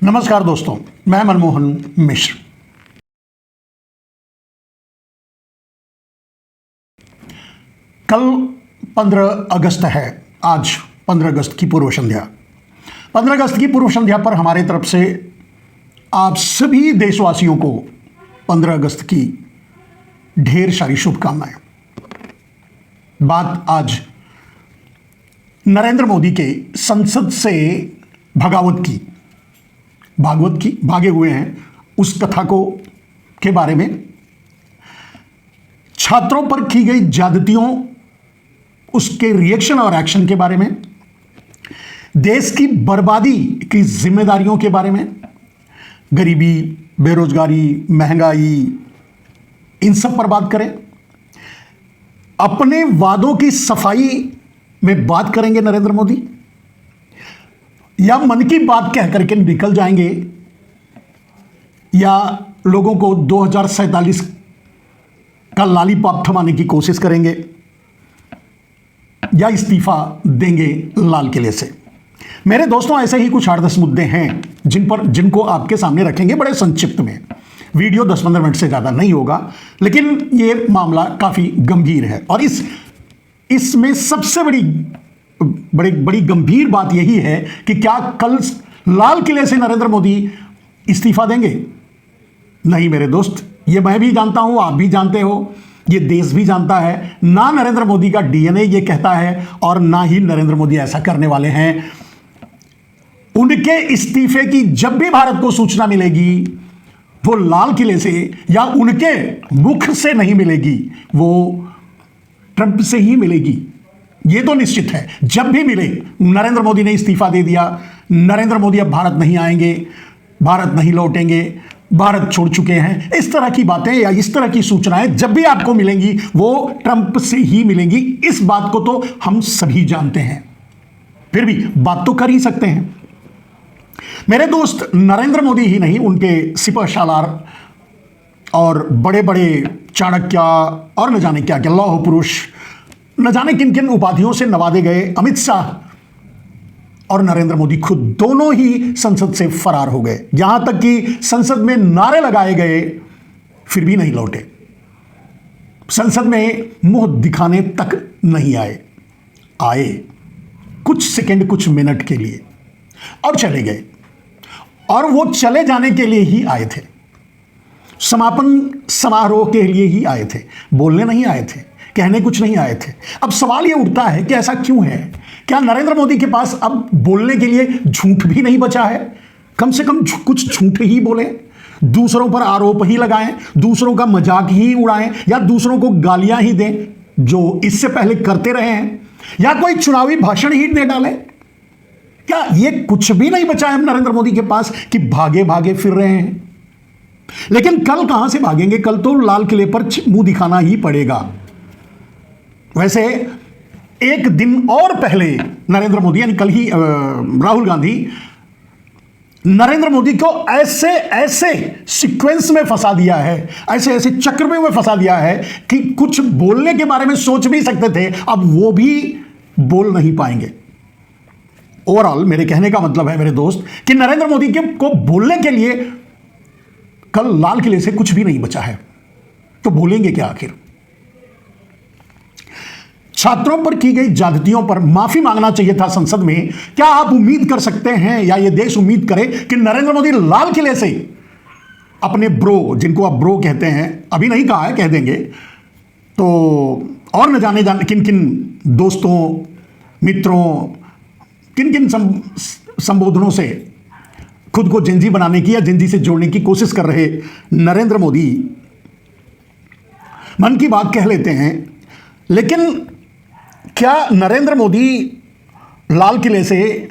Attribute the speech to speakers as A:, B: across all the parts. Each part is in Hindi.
A: नमस्कार दोस्तों, मैं मनमोहन मिश्र। कल 15 अगस्त है। आज 15 अगस्त की पूर्व संध्या। 15 अगस्त की पूर्व संध्या पर हमारे तरफ से आप सभी देशवासियों को 15 अगस्त की ढेर सारी शुभकामनाएं। बात आज नरेंद्र मोदी के संसद से भागवत की भागे हुए हैं उस कथा को के बारे में, छात्रों पर की गई ज्यादतियों उसके रिएक्शन और एक्शन के बारे में, देश की बर्बादी की जिम्मेदारियों के बारे में, गरीबी, बेरोजगारी, महंगाई, इन सब पर बात करें। अपने वादों की सफाई में बात करेंगे नरेंद्र मोदी, या मन की बात कह करके निकल जाएंगे, या लोगों को 2047 का लॉलीपॉप थमाने की कोशिश करेंगे, या इस्तीफा देंगे लाल किले से। मेरे दोस्तों, ऐसे ही कुछ 8-10 मुद्दे हैं जिनको आपके सामने रखेंगे बड़े संक्षिप्त में। वीडियो 10-15 मिनट से ज़्यादा नहीं होगा, लेकिन ये मामला काफ़ी गंभीर है। और इसमें सबसे बड़ी गंभीर बात यही है कि क्या कल लाल किले से नरेंद्र मोदी इस्तीफा देंगे? नहीं मेरे दोस्त, ये मैं भी जानता हूं, आप भी जानते हो, ये देश भी जानता है। ना नरेंद्र मोदी का डीएनए ये कहता है, और ना ही नरेंद्र मोदी ऐसा करने वाले हैं। उनके इस्तीफे की जब भी भारत को सूचना मिलेगी, वो लाल किले से या उनके मुख से नहीं मिलेगी, वो ट्रंप से ही मिलेगी। ये तो निश्चित है। जब भी मिले, नरेंद्र मोदी ने इस्तीफा दे दिया, नरेंद्र मोदी अब भारत नहीं आएंगे, भारत नहीं लौटेंगे, भारत छोड़ चुके हैं, इस तरह की बातें या इस तरह की सूचनाएं जब भी आपको मिलेंगी, वो ट्रंप से ही मिलेंगी। इस बात को तो हम सभी जानते हैं, फिर भी बात तो कर ही सकते हैं। मेरे दोस्त, नरेंद्र मोदी ही नहीं, उनके सिपहसालार और बड़े बड़े चाणक्य और न जाने क्या क्या लौह पुरुष, न जाने किन किन उपाधियों से नवाजे गए अमित शाह और नरेंद्र मोदी खुद दोनों ही संसद से फरार हो गए। यहां तक कि संसद में नारे लगाए गए, फिर भी नहीं लौटे। संसद में मुंह दिखाने तक नहीं आए कुछ सेकंड, कुछ मिनट के लिए, और चले गए। और वो चले जाने के लिए ही आए थे, समापन समारोह के लिए ही आए थे, बोलने नहीं आए थे, कहने कुछ नहीं आए थे। अब सवाल ये उठता है कि ऐसा क्यों है? क्या नरेंद्र मोदी के पास अब बोलने के लिए झूठ भी नहीं बचा है? कम से कम कुछ झूठ ही बोले, दूसरों पर आरोप ही लगाएं, दूसरों का मजाक ही उड़ाएं, या दूसरों को गालियां ही दें जो इससे पहले करते रहे हैं, या कोई चुनावी भाषण ही दे डालें। क्या ये कुछ भी नहीं बचा है नरेंद्र मोदी के पास कि भागे भागे फिर रहे हैं? लेकिन कल कहां से भागेंगे? कल तो लाल किले पर मुंह दिखाना ही पड़ेगा। वैसे एक दिन और पहले नरेंद्र मोदी, यानी कल ही राहुल गांधी नरेंद्र मोदी को ऐसे सीक्वेंस में फंसा दिया है, ऐसे चक्र में फंसा दिया है कि कुछ बोलने के बारे में सोच भी सकते थे, अब वो भी बोल नहीं पाएंगे। ओवरऑल मेरे कहने का मतलब है मेरे दोस्त कि नरेंद्र मोदी को बोलने के लिए कल लाल किले से कुछ भी नहीं बचा है, तो बोलेंगे क्या आखिर? छात्रों पर की गई ज्यादतियों पर माफी मांगना चाहिए था संसद में। क्या आप उम्मीद कर सकते हैं, या ये देश उम्मीद करे कि नरेंद्र मोदी लाल किले से अपने ब्रो, जिनको आप ब्रो कहते हैं, अभी नहीं कहा है, कह देंगे तो, और न जाने किन किन दोस्तों, मित्रों, किन किन संबोधनों से खुद को जेंजी बनाने की या जेंजी से जोड़ने की कोशिश कर रहे नरेंद्र मोदी मन की बात कह लेते हैं। लेकिन क्या नरेंद्र मोदी लाल किले से,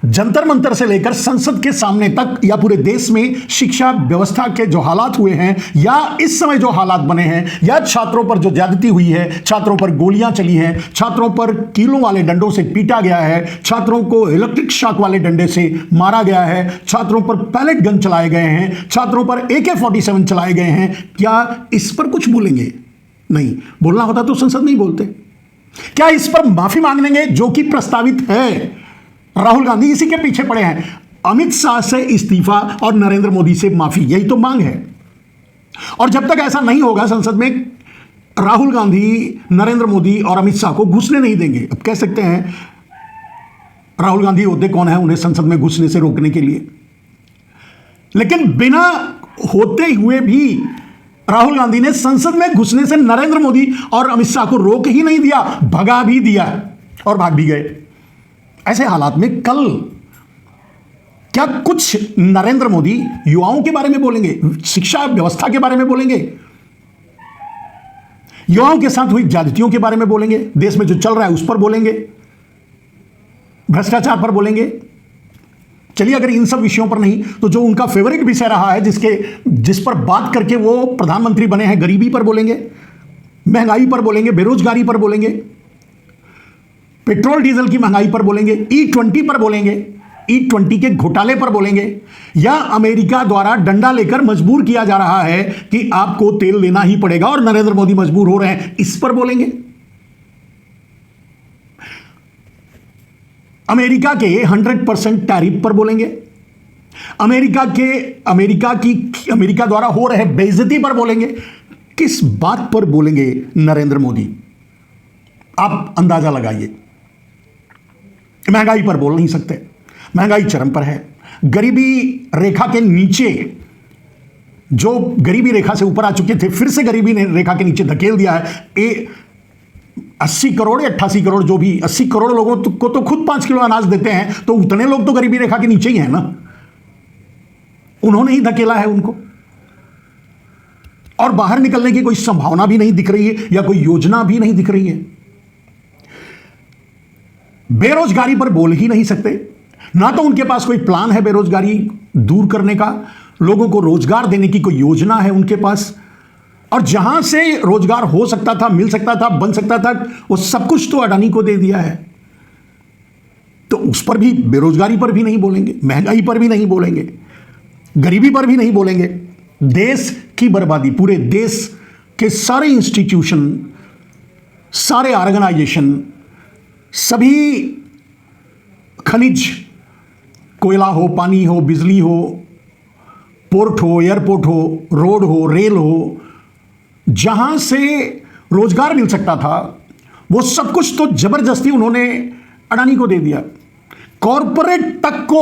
A: जंतर मंतर से लेकर संसद के सामने तक, या पूरे देश में शिक्षा व्यवस्था के जो हालात हुए हैं, या इस समय जो हालात बने हैं, या छात्रों पर जो ज्यादती हुई है, छात्रों पर गोलियां चली हैं, छात्रों पर कीलों वाले डंडों से पीटा गया है, छात्रों को इलेक्ट्रिक शॉक वाले डंडे से मारा गया है, छात्रों पर पैलेट गन चलाए गए हैं, छात्रों पर AK-47 चलाए गए हैं, क्या इस पर कुछ बोलेंगे? नहीं। बोलना होता तो संसद में ही बोलते। क्या इस पर माफी मांगेंगे जो कि प्रस्तावित है? राहुल गांधी इसी के पीछे पड़े हैं। अमित शाह से इस्तीफा और नरेंद्र मोदी से माफी, यही तो मांग है। और जब तक ऐसा नहीं होगा संसद में, राहुल गांधी नरेंद्र मोदी और अमित शाह को घुसने नहीं देंगे। अब कह सकते हैं राहुल गांधी होते कौन है उन्हें संसद में घुसने से रोकने के लिए, लेकिन बिना होते हुए भी राहुल गांधी ने संसद में घुसने से नरेंद्र मोदी और अमित शाह को रोक ही नहीं दिया, भगा भी दिया और भाग भी गए। ऐसे हालात में कल क्या कुछ नरेंद्र मोदी युवाओं के बारे में बोलेंगे, शिक्षा व्यवस्था के बारे में बोलेंगे, युवाओं के साथ हुई ज्यादतियों के बारे में बोलेंगे, देश में जो चल रहा है उस पर बोलेंगे, भ्रष्टाचार पर बोलेंगे? चलिए, अगर इन सब विषयों पर नहीं तो जो उनका फेवरेट विषय रहा है, जिस पर बात करके वो प्रधानमंत्री बने हैं, गरीबी पर बोलेंगे, महंगाई पर बोलेंगे, बेरोजगारी पर बोलेंगे, पेट्रोल डीजल की महंगाई पर बोलेंगे, E20 पर बोलेंगे, E20 के घोटाले पर बोलेंगे, या अमेरिका द्वारा डंडा लेकर मजबूर किया जा रहा है कि आपको तेल लेना ही पड़ेगा और नरेंद्र मोदी मजबूर हो रहे हैं, इस पर बोलेंगे? अमेरिका के 100% टैरिफ पर बोलेंगे? अमेरिका द्वारा हो रहे बेइज्जती पर बोलेंगे? किस बात पर बोलेंगे नरेंद्र मोदी? आप अंदाजा लगाइए। महंगाई पर बोल नहीं सकते, महंगाई चरम पर है। गरीबी रेखा के नीचे, जो गरीबी रेखा से ऊपर आ चुके थे, फिर से गरीबी ने रेखा के नीचे धकेल दिया है। 80 करोड़ या 88 करोड़, जो भी 80 करोड़ लोगों को तो खुद 5 किलो अनाज देते हैं, तो उतने लोग तो गरीबी रेखा के नीचे ही हैं ना। उन्होंने ही धकेला है उनको, और बाहर निकलने की कोई संभावना भी नहीं दिख रही है या कोई योजना भी नहीं दिख रही है। बेरोजगारी पर बोल ही नहीं सकते, ना तो उनके पास कोई प्लान है बेरोजगारी दूर करने का, लोगों को रोजगार देने की कोई योजना है उनके पास, और जहां से रोजगार हो सकता था, मिल सकता था, बन सकता था, वो सब कुछ तो अडानी को दे दिया है। तो उस पर भी, बेरोजगारी पर भी नहीं बोलेंगे, महंगाई पर भी नहीं बोलेंगे, गरीबी पर भी नहीं बोलेंगे। देश की बर्बादी, पूरे देश के सारे इंस्टीट्यूशन, सारे ऑर्गेनाइजेशन, सभी खनिज, कोयला हो, पानी हो, बिजली हो, पोर्ट हो, एयरपोर्ट हो, रोड हो, रेल हो, जहां से रोजगार मिल सकता था, वो सब कुछ तो जबरदस्ती उन्होंने अडानी को दे दिया। कॉरपोरेट तक को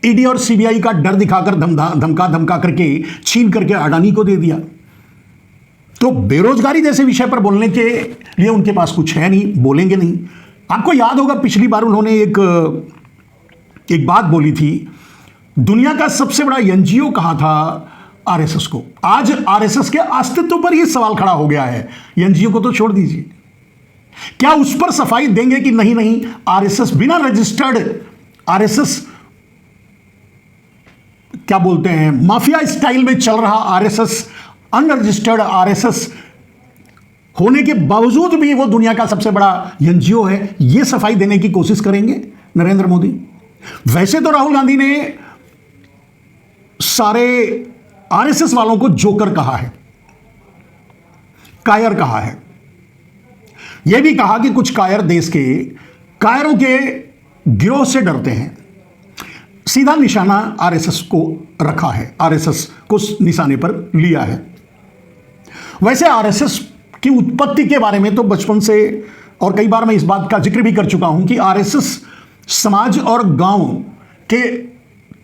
A: ईडी और सीबीआई का डर दिखाकर, धमका करके, छीन करके अडानी को दे दिया। तो बेरोजगारी जैसे विषय पर बोलने के लिए उनके पास कुछ है नहीं, बोलेंगे नहीं। आपको याद होगा पिछली बार उन्होंने एक बात बोली थी, दुनिया का सबसे बड़ा एनजीओ कहा था आरएसएस को। आज आरएसएस के अस्तित्व पर ही सवाल खड़ा हो गया है। एनजीओ को तो छोड़ दीजिए, क्या उस पर सफाई देंगे कि नहीं? आरएसएस बिना रजिस्टर्ड, आरएसएस क्या बोलते हैं, माफिया स्टाइल में चल रहा आरएसएस, अनरजिस्टर्ड आरएसएस होने के बावजूद भी वो दुनिया का सबसे बड़ा एनजीओ है, ये सफाई देने की कोशिश करेंगे नरेंद्र मोदी? वैसे तो राहुल गांधी ने सारे आरएसएस वालों को जोकर कहा है, कायर कहा है। यह भी कहा कि कुछ कायर देश के कायरों के गिरोह से डरते हैं। सीधा निशाना आरएसएस को रखा है, आरएसएस को निशाने पर लिया है। वैसे आरएसएस की उत्पत्ति के बारे में तो बचपन से, और कई बार मैं इस बात का जिक्र भी कर चुका हूं कि आरएसएस समाज और गांव के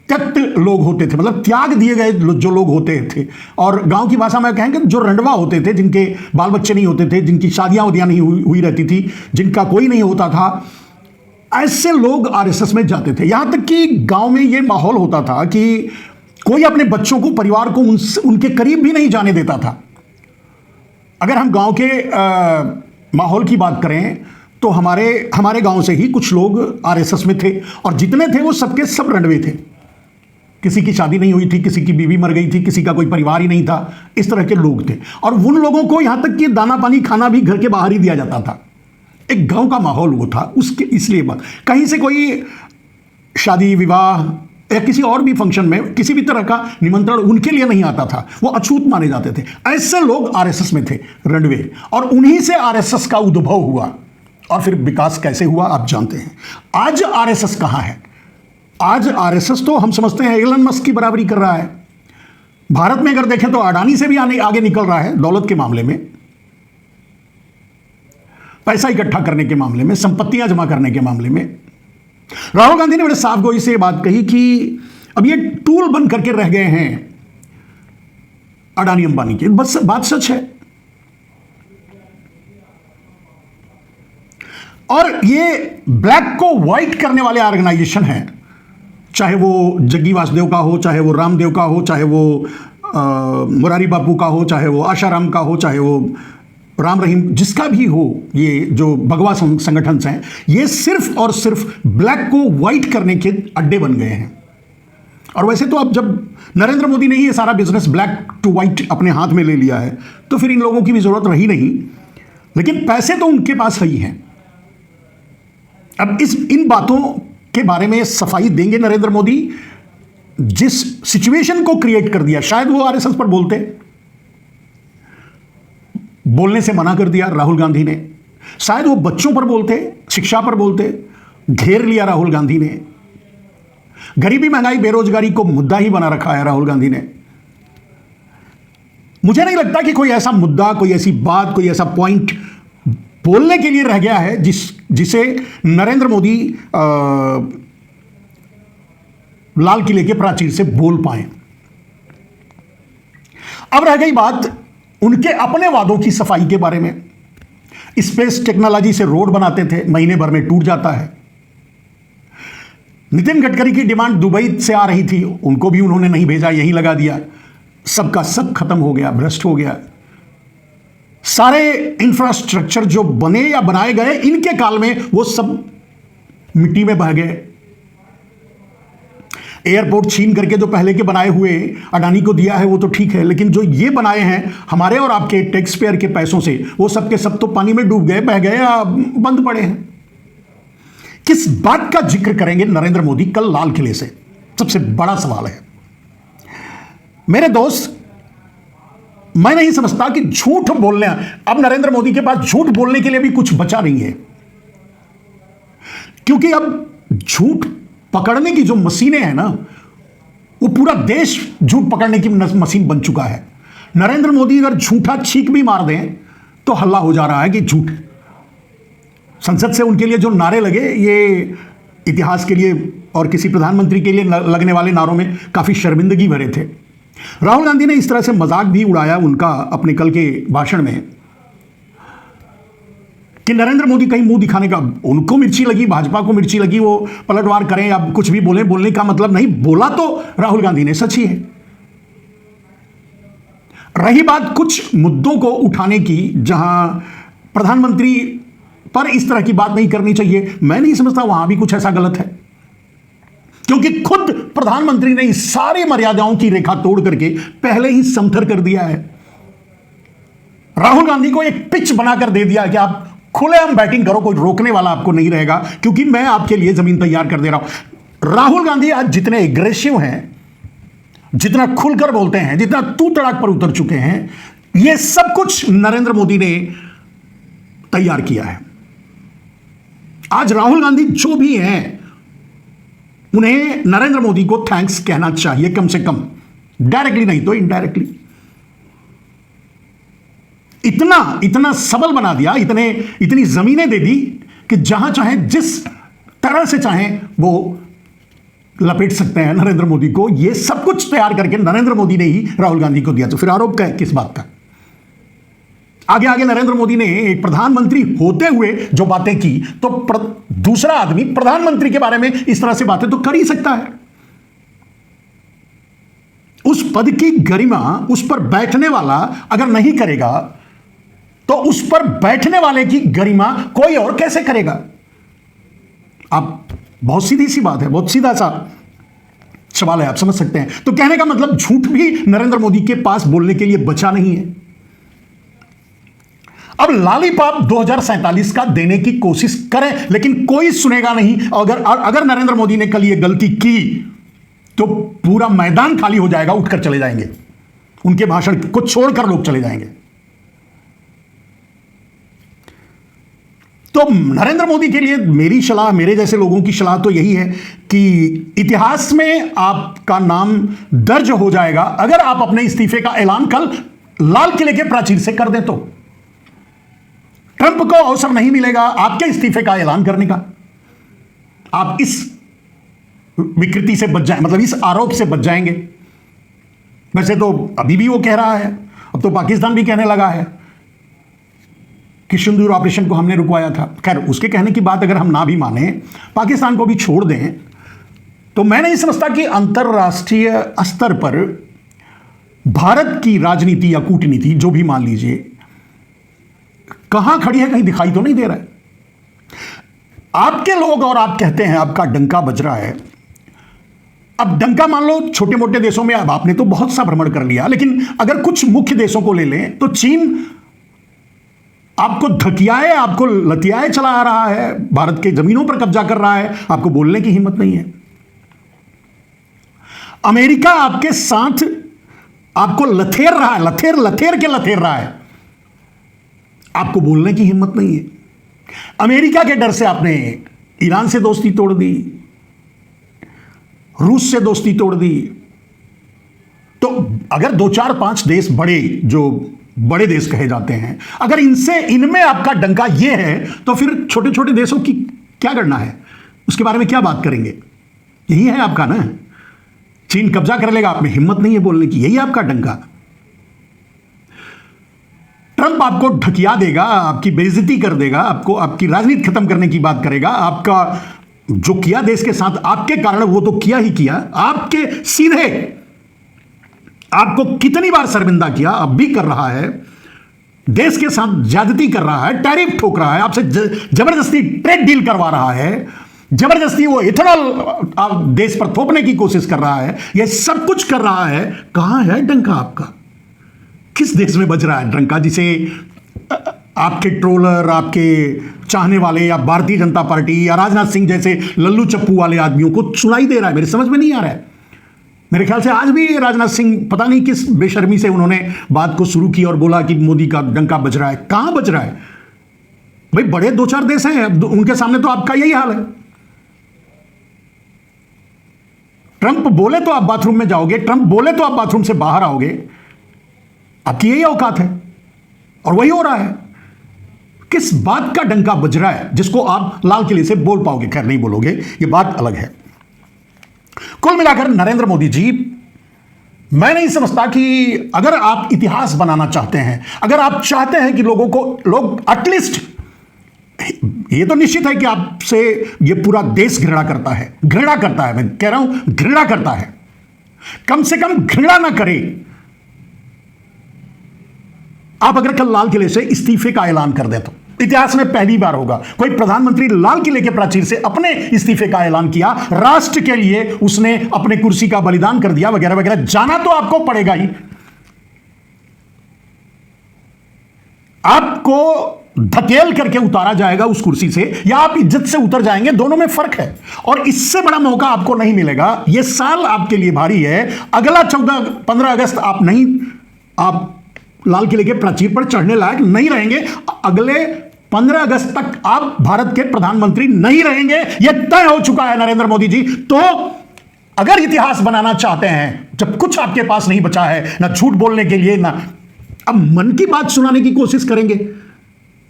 A: त्यक्त लोग होते थे, मतलब त्याग दिए गए जो लोग होते थे, और गांव की भाषा में कहेंगे जो रंडवा होते थे, जिनके बाल बच्चे नहीं होते थे, जिनकी शादियां उदियां नहीं हुई रहती थी, जिनका कोई नहीं होता था, ऐसे लोग आरएसएस में जाते थे। यहां तक कि गांव में यह माहौल होता था कि कोई अपने बच्चों को, परिवार को उनके करीब भी नहीं जाने देता था। अगर हम गांव के माहौल की बात करें तो हमारे गांव से ही कुछ लोग आरएसएस में थे, और जितने थे वो सबके सब रंडवे थे। किसी की शादी नहीं हुई थी, किसी की बीवी मर गई थी, किसी का कोई परिवार ही नहीं था, इस तरह के लोग थे। और उन लोगों को यहां तक कि दाना पानी खाना भी घर के बाहर ही दिया जाता था। एक गांव का माहौल वो था, उसके इसलिए बात, कहीं से कोई शादी विवाह या किसी और भी फंक्शन में किसी भी तरह का निमंत्रण उनके लिए नहीं आता था, वो अछूत माने जाते थे। ऐसे लोग आरएसएस में थे, रंडवे, और उन्हीं से आरएसएस का उद्भव हुआ, और फिर विकास कैसे हुआ आप जानते हैं। आज आरएसएस कहां है? आज आरएसएस तो हम समझते हैं एलन मस्क की बराबरी कर रहा है। भारत में अगर देखें तो अडानी से भी आगे निकल रहा है दौलत के मामले में, पैसा इकट्ठा करने के मामले में, संपत्तियां जमा करने के मामले में। राहुल गांधी ने बड़े साफ गोई से बात कही कि अब ये टूल बन करके रह गए हैं अडानी अंबानी के। बस बात सच है। और ये ब्लैक को व्हाइट करने वाले ऑर्गेनाइजेशन हैं, चाहे वो जग्गी वासुदेव का हो, चाहे वो रामदेव का हो, चाहे वो मुरारी बापू का हो, चाहे वो आशाराम का हो, चाहे वो राम रहीम, जिसका भी हो। ये जो भगवा संगठन हैं, ये सिर्फ और सिर्फ ब्लैक को व्हाइट करने के अड्डे बन गए हैं। और वैसे तो अब जब नरेंद्र मोदी ने ही ये सारा बिजनेस ब्लैक टू व्हाइट अपने हाथ में ले लिया है, तो फिर इन लोगों की भी जरूरत रही नहीं। लेकिन पैसे तो उनके पास ही हैं। अब इन बातों के बारे में सफाई देंगे नरेंद्र मोदी। जिस सिचुएशन को क्रिएट कर दिया, शायद वो आरएसएस पर बोलने से मना कर दिया राहुल गांधी ने, शायद वो बच्चों पर बोलते, शिक्षा पर बोलते, घेर लिया राहुल गांधी ने। गरीबी, महंगाई, बेरोजगारी को मुद्दा ही बना रखा है राहुल गांधी ने। मुझे नहीं लगता कि कोई ऐसा मुद्दा, कोई ऐसी बात, कोई ऐसा पॉइंट बोलने के लिए रह गया है जिसे नरेंद्र मोदी लाल किले के प्राचीर से बोल पाए। अब रह गई बात उनके अपने वादों की सफाई के बारे में। स्पेस टेक्नोलॉजी से रोड बनाते थे, महीने भर में टूट जाता है। नितिन गडकरी की डिमांड दुबई से आ रही थी, उनको भी उन्होंने नहीं भेजा, यहीं लगा दिया। सबका सब खत्म हो गया, भ्रष्ट हो गया। सारे इंफ्रास्ट्रक्चर जो बने या बनाए गए इनके काल में, वो सब मिट्टी में बह गए। एयरपोर्ट छीन करके जो पहले के बनाए हुए अडानी को दिया है वो तो ठीक है, लेकिन जो ये बनाए हैं हमारे और आपके टैक्स पेयर के पैसों से, वो सब के सब तो पानी में डूब गए, बह गए या बंद पड़े हैं। किस बात का जिक्र करेंगे नरेंद्र मोदी कल लाल किले से? सबसे बड़ा सवाल है मेरे दोस्त। मैं नहीं समझता कि झूठ बोलने, अब नरेंद्र मोदी के पास झूठ बोलने के लिए भी कुछ बचा नहीं है, क्योंकि अब झूठ पकड़ने की जो मशीनें हैं ना, वो पूरा देश झूठ पकड़ने की मशीन बन चुका है। नरेंद्र मोदी अगर झूठा छींक भी मार दें तो हल्ला हो जा रहा है कि झूठ। संसद से उनके लिए जो नारे लगे, ये इतिहास के लिए और किसी प्रधानमंत्री के लिए लगने वाले नारों में काफी शर्मिंदगी भरे थे। राहुल गांधी ने इस तरह से मजाक भी उड़ाया उनका अपने कल के भाषण में कि नरेंद्र मोदी कहीं मुंह दिखाने का, उनको मिर्ची लगी, भाजपा को मिर्ची लगी, वो पलटवार करें या कुछ भी बोले, बोलने का मतलब नहीं। बोला तो राहुल गांधी ने सच ही है। रही बात कुछ मुद्दों को उठाने की, जहां प्रधानमंत्री पर इस तरह की बात नहीं करनी चाहिए, मैं नहीं समझता वहां भी कुछ ऐसा गलत है, क्योंकि खुद प्रधानमंत्री ने इस सारी मर्यादाओं की रेखा तोड़ करके पहले ही समथर कर दिया है। राहुल गांधी को एक पिच बनाकर दे दिया कि आप खुलेआम बैटिंग करो, कोई रोकने वाला आपको नहीं रहेगा, क्योंकि मैं आपके लिए जमीन तैयार कर दे रहा हूं। राहुल गांधी आज जितने एग्रेसिव हैं, जितना खुलकर बोलते हैं, जितना तू तड़ाक पर उतर चुके हैं, यह सब कुछ नरेंद्र मोदी ने तैयार किया है। आज राहुल गांधी जो भी हैं, उन्हें नरेंद्र मोदी को थैंक्स कहना चाहिए, कम से कम, डायरेक्टली नहीं तो इनडायरेक्टली। इतना सबल बना दिया, इतनी जमीनें दे दी कि जहां चाहे, जिस तरह से चाहें, वो लपेट सकते हैं नरेंद्र मोदी को। यह सब कुछ तैयार करके नरेंद्र मोदी ने ही राहुल गांधी को दिया। तो फिर आरोप क्या है, किस बात का? आगे नरेंद्र मोदी ने एक प्रधानमंत्री होते हुए जो बातें की, तो दूसरा आदमी प्रधानमंत्री के बारे में इस तरह से बातें तो कर ही सकता है। उस पद की गरिमा उस पर बैठने वाला अगर नहीं करेगा, तो उस पर बैठने वाले की गरिमा कोई और कैसे करेगा? आप, बहुत सीधी सी बात है, बहुत सीधा सा सवाल है, आप समझ सकते हैं। तो कहने का मतलब, झूठ भी नरेंद्र मोदी के पास बोलने के लिए बचा नहीं है। अब लॉलीपॉप 2047 का देने की कोशिश करें, लेकिन कोई सुनेगा नहीं। अगर नरेंद्र मोदी ने कल ये गलती की, तो पूरा मैदान खाली हो जाएगा, उठकर चले जाएंगे, उनके भाषण को छोड़कर लोग चले जाएंगे। तो नरेंद्र मोदी के लिए मेरी सलाह, मेरे जैसे लोगों की सलाह तो यही है कि इतिहास में आपका नाम दर्ज हो जाएगा अगर आप अपने इस्तीफे का ऐलान कल लाल किले के प्राचीर से कर दें। तो ट्रंप को अवसर नहीं मिलेगा आपके इस्तीफे का ऐलान करने का। आप इस विकृति से बच जाए, मतलब इस आरोप से बच जाएंगे। वैसे तो अभी भी वो कह रहा है, अब तो पाकिस्तान भी कहने लगा है कि सिंदूर ऑपरेशन को हमने रुकवाया था। खैर, उसके कहने की बात अगर हम ना भी माने, पाकिस्तान को भी छोड़ दें, तो मैं नहीं समझता कि अंतर्राष्ट्रीय स्तर पर भारत की राजनीति या कूटनीति जो भी मान लीजिए कहां खड़ी है, कहीं दिखाई तो नहीं दे रहा है। आपके लोग और आप कहते हैं आपका डंका बज रहा है। अब डंका मान लो छोटे मोटे देशों में, अब आपने तो बहुत सा भ्रमण कर लिया, लेकिन अगर कुछ मुख्य देशों को ले लें तो चीन आपको धकियाए, आपको लतियाए चला आ रहा है, भारत के जमीनों पर कब्जा कर रहा है, आपको बोलने की हिम्मत नहीं है। अमेरिका आपके साथ आपको लथेर रहा है, लथेर रहा है, आपको बोलने की हिम्मत नहीं है। अमेरिका के डर से आपने ईरान से दोस्ती तोड़ दी, रूस से दोस्ती तोड़ दी। तो अगर 2 4 5 देश जो बड़े देश कहे जाते हैं, अगर इनमें आपका डंका ये है, तो फिर छोटे छोटे देशों की क्या करना है, उसके बारे में क्या बात करेंगे? यही है आपका ना, चीन कब्जा कर लेगा, आप में हिम्मत नहीं है बोलने की, यही आपका डंका। ट्रंप आपको ढकिया देगा, आपकी बेइज्जती कर देगा, आपको आपकी राजनीति खत्म करने की बात करेगा। आपका जो किया देश के साथ आपके कारण, वो तो किया ही किया, आपके सीधे आपको कितनी बार शर्मिंदा किया, अब भी कर रहा है, देश के साथ ज्यादती कर रहा है, टैरिफ ठोक रहा है, आपसे जबरदस्ती ट्रेड डील करवा रहा है, जबरदस्ती वो इथेनॉल देश पर थोपने की कोशिश कर रहा है, ये सब कुछ कर रहा है। कहां है डंका आपका? किस देश में बज रहा है डंका, जिसे आपके ट्रोलर, आपके चाहने वाले या भारतीय जनता पार्टी या राजनाथ सिंह जैसे लल्लू चप्पू वाले आदमियों को सुनाई दे रहा है? मेरे समझ में नहीं आ रहा है। मेरे ख्याल से आज भी राजनाथ सिंह पता नहीं किस बेशर्मी से उन्होंने बात को शुरू की और बोला कि मोदी का डंका बज रहा है। कहां बज रहा है भाई? बड़े 2 4 देश हैं, उनके सामने तो आपका यही हाल है। ट्रंप बोले तो आप बाथरूम में जाओगे, ट्रंप बोले तो आप बाथरूम से बाहर आओगे, आपकी यही औकात है और वही हो रहा है। किस बात का डंका बज रहा है जिसको आप लाल किले से बोल पाओगे? खैर, नहीं बोलोगे, यह बात अलग है। कुल मिलाकर नरेंद्र मोदी जी, मैं नहीं समझता कि अगर आप इतिहास बनाना चाहते हैं, अगर आप चाहते हैं कि लोग एटलीस्ट, ये तो निश्चित है कि आपसे ये पूरा देश घृणा करता है, मैं कह रहा हूं घृणा करता है, कम से कम घृणा ना करे। आप अगर कल लाल किले से इस्तीफे का ऐलान कर दें तो इतिहास में पहली बार होगा कोई प्रधानमंत्री लाल किले के प्राचीर से अपने इस्तीफे का ऐलान किया, राष्ट्र के लिए उसने अपने कुर्सी का बलिदान कर दिया, वगैरह वगैरह। जाना तो आपको पड़ेगा ही, आपको धकेल करके उतारा जाएगा उस कुर्सी से, या आप इज्जत से उतर जाएंगे, दोनों में फर्क है। और इससे बड़ा मौका आपको नहीं मिलेगा। यह साल आपके लिए भारी है। अगला 14-15 अगस्त आप लाल किले के प्राचीर पर चढ़ने लायक नहीं रहेंगे। अगले 15 अगस्त तक आप भारत के प्रधानमंत्री नहीं रहेंगे, यह तय हो चुका है नरेंद्र मोदी जी। तो अगर इतिहास बनाना चाहते हैं, जब कुछ आपके पास नहीं बचा है, ना झूठ बोलने के लिए, ना अब मन की बात सुनाने की कोशिश करेंगे,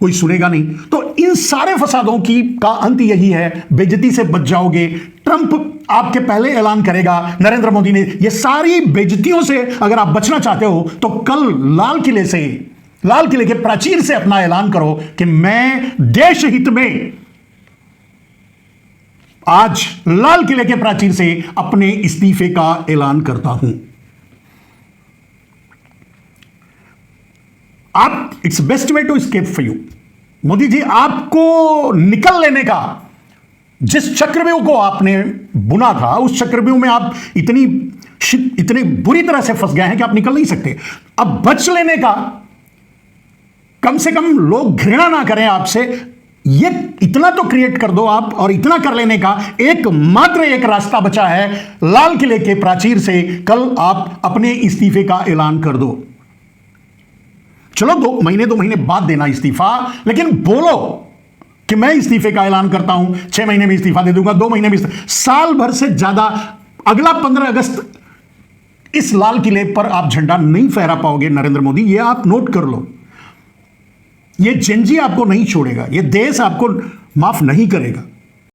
A: कोई सुनेगा नहीं। तो इन सारे फसादों का अंत यही है, बेइज्जती से बच जाओगे। ट्रंप आपके पहले ऐलान करेगा, नरेंद्र मोदी ने, ये सारी बेइज्जतियों से अगर आप बचना चाहते हो तो कल लाल किले के प्राचीर से अपना ऐलान करो कि मैं देश हित में आज लाल किले के प्राचीर से अपने इस्तीफे का ऐलान करता हूं। It's best way to escape for you. Modi ji, आपको निकल लेने का, जिस चक्रव्यूह को आपने बुना था, उस चक्रव्यूह में आप इतने बुरी तरह से फंस गए हैं कि आप निकल नहीं सकते। अब बच लेने का, कम से कम लोग घृणा ना करें आपसे, ये इतना तो क्रिएट कर दो आप, और इतना कर लेने का मात्र एक रास्ता बचा है, लाल किले के प्राचीर से कल आप अपने इस्तीफे का ऐलान कर दो। चलो 2 महीने बाद देना इस्तीफा, लेकिन बोलो कि मैं इस्तीफे का ऐलान करता हूं, 6 महीने में इस्तीफा दे दूंगा, 2 महीने में साल भर से ज्यादा अगला 15 अगस्त इस लाल किले पर आप झंडा नहीं फहरा पाओगे नरेंद्र मोदी, ये आप नोट कर लो। ये जेनजी आपको नहीं छोड़ेगा, ये देश आपको माफ नहीं करेगा।